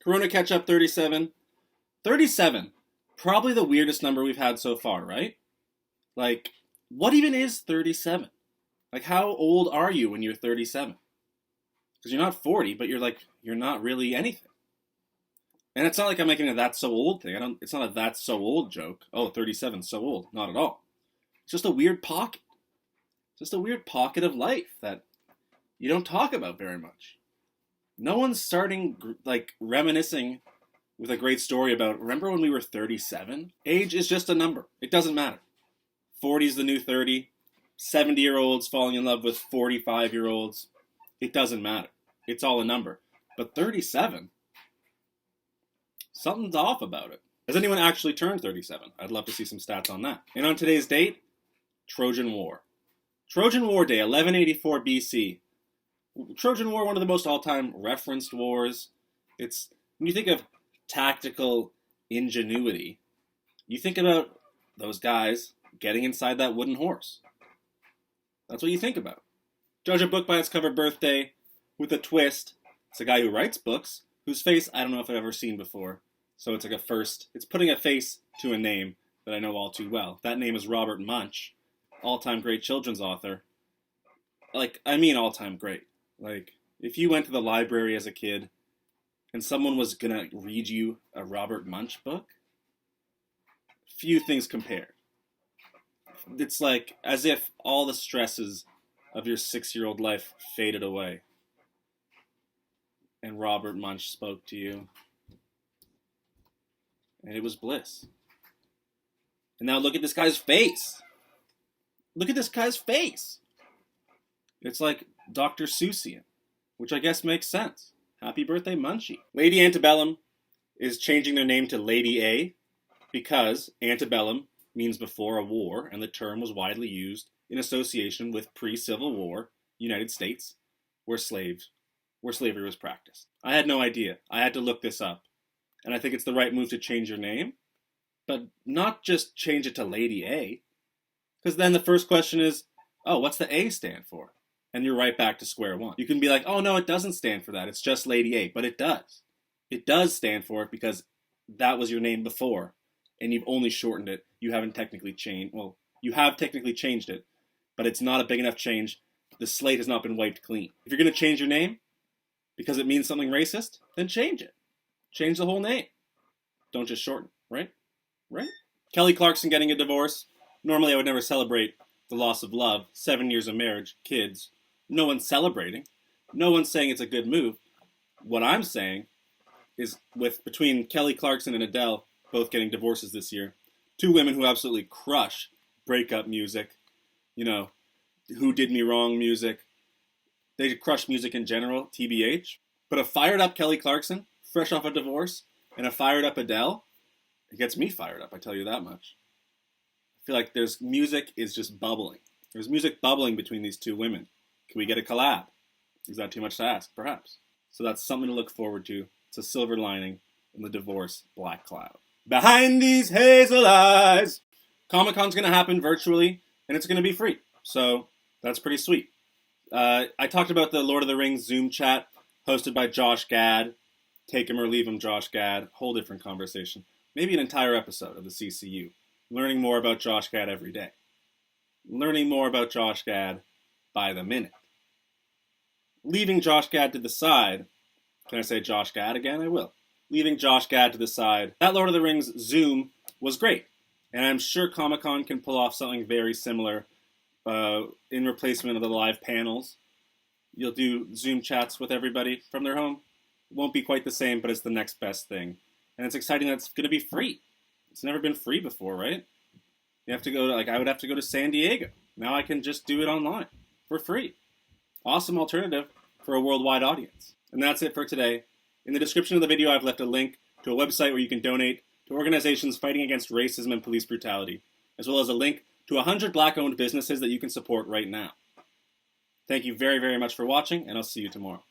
Corona Ketchup 37. 37. Probably the weirdest number we've had so far, right? Like, what even is 37? Like, how old are you when you're 37? Because you're not 40, but you're not really anything. And it's not like I'm making a that's so old thing. It's not a that's so old joke. Oh, 37, so old. Not at all. It's just a weird pocket. Just a weird pocket of life that you don't talk about very much. No one's starting, reminiscing with a great story about, remember when we were 37? Age is just a number. It doesn't matter. 40 is the new 30. 70-year-olds falling in love with 45-year-olds. It doesn't matter. It's all a number. But 37? Something's off about it. Has anyone actually turned 37? I'd love to see some stats on that. And on today's date, Trojan War. Trojan War Day, 1184 BC. Trojan War, one of the most all-time referenced wars. It's, when you think of tactical ingenuity, you think about those guys getting inside that wooden horse. That's what you think about. Judge a book by its cover birthday with a twist. It's a guy who writes books, whose face I don't know if I've ever seen before. So it's like a first. It's putting a face to a name that I know all too well. That name is Robert Munsch, all-time great children's author. All-time great. If you went to the library as a kid and someone was gonna read you a Robert Munsch book, few things compared. It's like as if all the stresses of your 6-year-old life faded away and Robert Munsch spoke to you. And it was bliss. And now look at this guy's face. Look at this guy's face. It's like Dr. Seussian, which I guess makes sense. Happy birthday, Munchie. Lady Antebellum is changing their name to Lady A because antebellum means before a war, and the term was widely used in association with pre-Civil War United States, where slavery was practiced. I had no idea. I had to look this up. And I think it's the right move to change your name, but not just change it to Lady A. Because then the first question is, oh, what's the A stand for? And you're right back to square one. You can be like, oh no, it doesn't stand for that. It's just Lady A. But it does. It does stand for it because that was your name before. And you've only shortened it. You haven't technically changed. Well, you have technically changed it. But it's not a big enough change. The slate has not been wiped clean. If you're going to change your name because it means something racist, then change it. Change the whole name. Don't just shorten, right? Right? Kelly Clarkson getting a divorce. Normally I would never celebrate the loss of love. 7 years of marriage, kids. No one's celebrating. No one's saying it's a good move. What I'm saying is between Kelly Clarkson and Adele both getting divorces this year, two women who absolutely crush breakup music, who did me wrong music. They crush music in general, TBH. But a fired up Kelly Clarkson, fresh off a divorce, and a fired up Adele, it gets me fired up, I tell you that much. I feel like music is just bubbling. There's music bubbling between these two women. Can we get a collab? Is that too much to ask? Perhaps. So that's something to look forward to. It's a silver lining in the divorce black cloud. Behind these hazel eyes! Comic-Con's going to happen virtually, and it's going to be free. So that's pretty sweet. I talked about the Lord of the Rings Zoom chat hosted by Josh Gad. Take him or leave him, Josh Gad. Whole different conversation. Maybe an entire episode of the CCU. Learning more about Josh Gad every day. Learning more about Josh Gad by the minute. Leaving Josh Gad to the side. Can I say Josh Gad again? I will. Leaving Josh Gad to the side. That Lord of the Rings Zoom was great. And I'm sure Comic-Con can pull off something very similar in replacement of the live panels. You'll do Zoom chats with everybody from their home. Won't be quite the same, but it's the next best thing. And it's exciting that it's going to be free. It's never been free before, right? You have to go I would have to go to San Diego. Now I can just do it online for free. Awesome alternative for a worldwide audience. And that's it for today. In the description of the video, I've left a link to a website where you can donate to organizations fighting against racism and police brutality, as well as a link to 100 black-owned businesses that you can support right now. Thank you very, very much for watching, and I'll see you tomorrow.